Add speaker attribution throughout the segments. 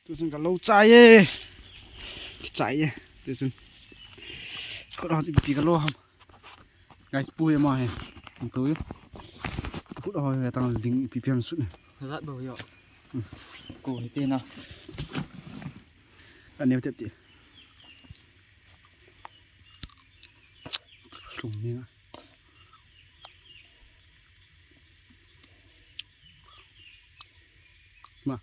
Speaker 1: tusen ka lâu chạy tusen có đó gì bị cái lô không cái bùi mà hè thằng tối cút rồi người ta dính bị phèn suốt này
Speaker 2: rất bầu nhọ cổ thì tên nào
Speaker 1: anh em tiếp chị trùng miếng mà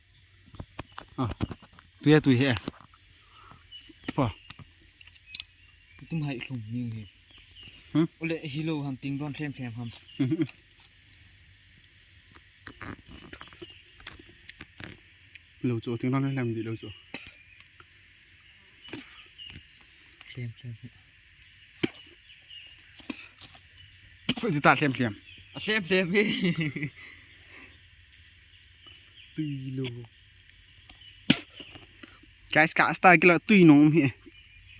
Speaker 1: tùy hè phở
Speaker 2: tum hai khủng như thế ole hilo ham ting don thêm phèm ham
Speaker 1: lâu chỗ tiếng non làm gì lâu chỗ
Speaker 2: thêm
Speaker 1: phải gì ta thêm
Speaker 2: đi
Speaker 1: tùy lâu cái style cái là tùy nóng hè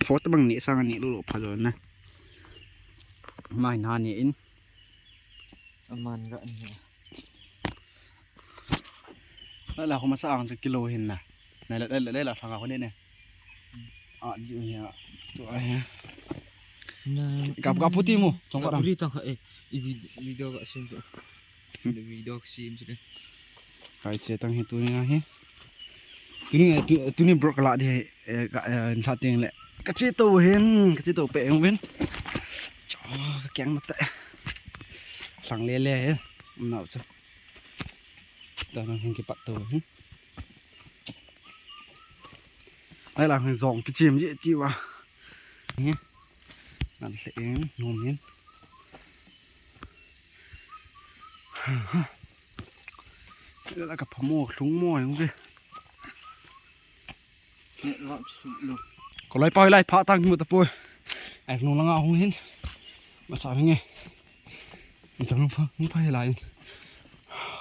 Speaker 1: phốt bằng nĩa sang nĩa lộ phá rồi nè mai nà nĩa in
Speaker 2: man gọn nhỉ
Speaker 1: đó là không mà sang cho kilo hình nè này là đây là thằng nào này dịu nhỉ tụi gặp putih mu trong
Speaker 2: có đi tao hệ video gọi xem cho video xem cho đây
Speaker 1: cái xe tăng hết tụi này tụi này broke lại đi thà tiền lại cái chế tàu bể không biết cho cái kén mặt tệ sẵn lê hết nào chứ đây là cái bát tàu đây là hàng dòng cái chìm dễ chịu à nhé làm sẽ ngon nhé đây là cặp mò súng mồi không kì có lấy poi lấy phá tăng một tập poi ai không lăng không hết mà sao nghe mình chẳng không phải lại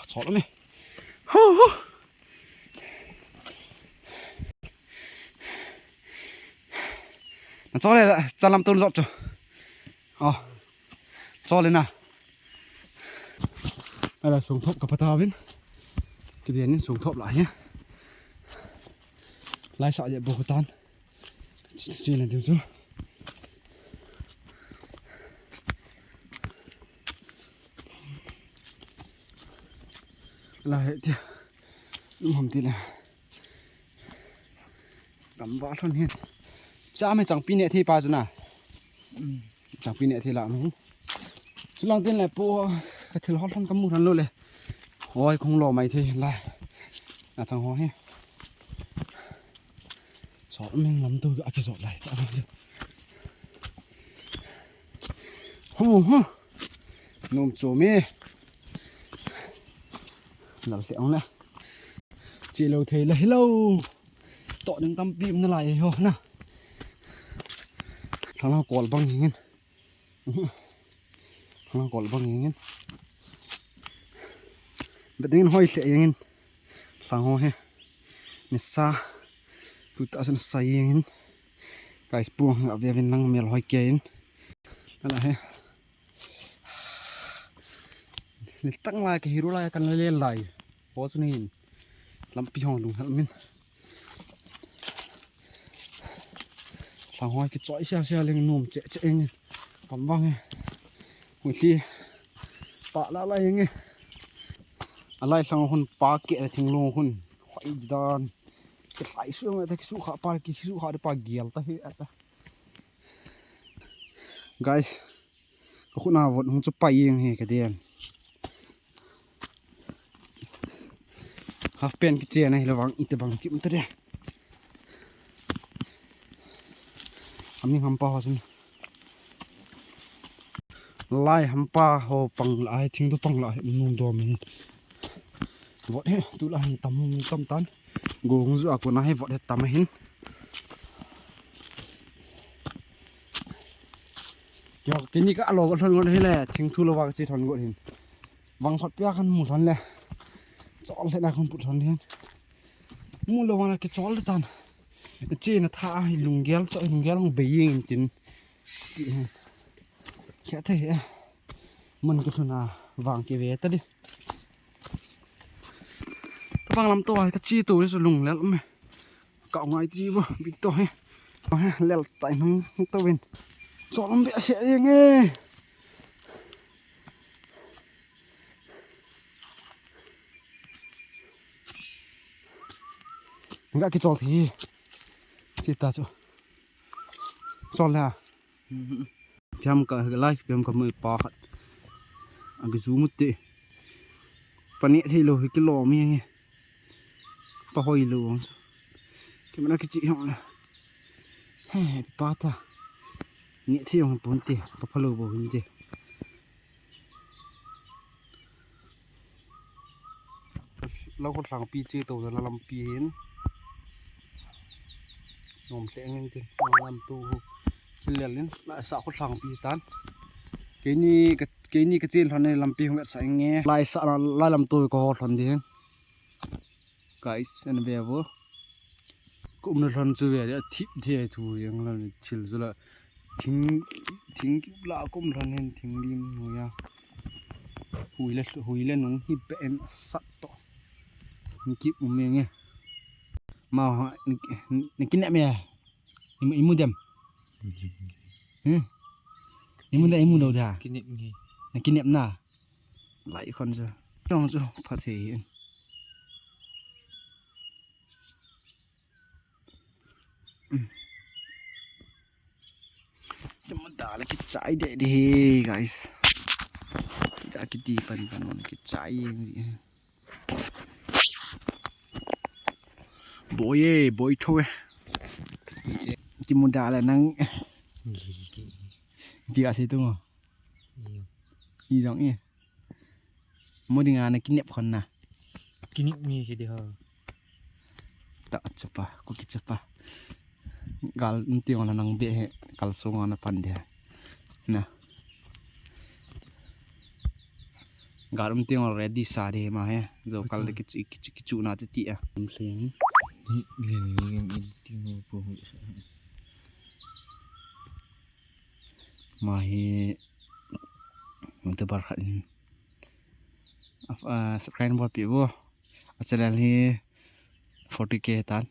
Speaker 1: chó lắm mày cho này lại cho làm tôn dọn cho cho lên nào đây là xuống thop cả tao bên cái điền xuống thop lại nhé lại sợ vậy bồ tan chỉ là điều chứ là hệ thì đúng không thì là cắm võ luôn hiền cha mày chẳng pin nhẹ thì bao giờ nào chẳng pin nhẹ thì làm không chứ lòng tên là po cái thứ hot luôn cắm một thằng luôn này ôi không lò mày thì lại là chẳng ho hết chó mình lắm tôi cái giọt này tao chưa hú nôm chó mê là kẹo nè chỉ lâu thấy lấy lâu tọ đứng tâm bìm nó lại ho nè thằng nào cọl băng nhìn thằng nào cọl băng nhìn bây giờ hoi sẽ nhìn thằng ho he nè sa tụi ta sẽ say nhìn cái buông ở về bên năng mèo hoi kia đó là he tăng lại cái hero lại cần lên lại có cho nên làm pi hòn đúng không mình thằng hoi cái chọi xe lên nôm chạy nghe cầm băng nghe hồi khi bạ lại nghe lại sang hòn pa kệ là thằng lông hòn khoai đan cái phải xuống lại cái su khá pa cái su khá để pa giel ta hết guys có khu nào vẫn không cho bay yên hè cái đèn half pen cái chia này là vàng ít bằng kiếm tới đây mình hầm pa rồi lại hầm pa hồ bằng lại thing tôi bằng lại nung đồ mình vọt hết tôi lại tầm tán gồm giữa của nó hay vọt hết tầm hết cho cái ní cả lò con thon con thế là thing thu là vàng chỉ thon gọi hình vàng phật bia khăn một thon là chó lại là không bụt thon thế mua là vàng cái chó là tan trên là tha hay lùng ghé cho lùng ghé lùng bể yên chín khẽ thế mình cái thằng nào vàng cái vé ta đi ta vàng làm to cái chi tù đấy rồi lùng lắm mày cạo ngoài tí vô bị tôi leo tại nó tao bên cho nó bẹ sẽ nghe gã cái trò thì chết ta cho là phim cả cái like phim cả mười pa anh cái zoom một tí phần này thì lôi cái lò miếng nghe pa hoi luôn cái mana cái chị họ là pa ta nhẹ thì ông bốn tỷ pa phalo bộ hình gì lâu có thằng pi chơi tàu là làm pi hến nôm sẽ nghe chứ làm tu cái liền lên lại sợ có thằng pi tán cái ni cái trên thằng này làm pi không biết sai nghe lại sợ là lại làm tôi có thằng gì guys anh về vô cũng là thằng chơi về để thịt thế thôi nhưng là chỉ là thính lạ cũng thằng nên thính đi rồi à hùi lên nó hít bẹn sắt to mình chịu mình nghe mà họ cái nệm này imu dem imu đâu ra
Speaker 2: cái nệm gì
Speaker 1: cái nệm nào lại con giờ trong chỗ phải thể hiện mà đã là cái trái để đi guys đã cái gì phần cái trái gì bôi thôi chỉ muốn đã là năng gì cả tung à gì giống như mua đi ngàn này kinh nghiệm con nè
Speaker 2: cái nệm gì cái điều
Speaker 1: tak cepat aku cepat gal tiong là năng bể gal song na pan dia nè gal tiong ready sa de ma he zo kal de ki chu na ti à sing
Speaker 2: liền tiếng của
Speaker 1: mà he untuk barkan screen board pi bo channel hi 40k tan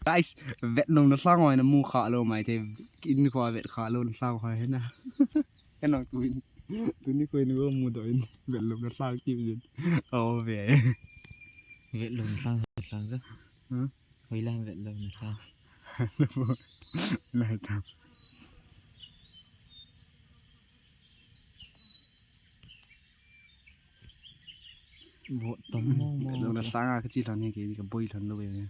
Speaker 1: guys vẹt nông nó sang ngoài nó mua khá lâu mày thì in qua vẹt khá lâu nó sang ngoài hết na cái nào tụi ní quên nữa mua đội vẹt nông nó sang chịu gì về
Speaker 2: vẹt lùn sang rất hồi lang vẹt lùn sang
Speaker 1: này tao
Speaker 2: bộ tấm
Speaker 1: vẹt nông nó sang cái chi thằng này cái bôi thằng đâu vậy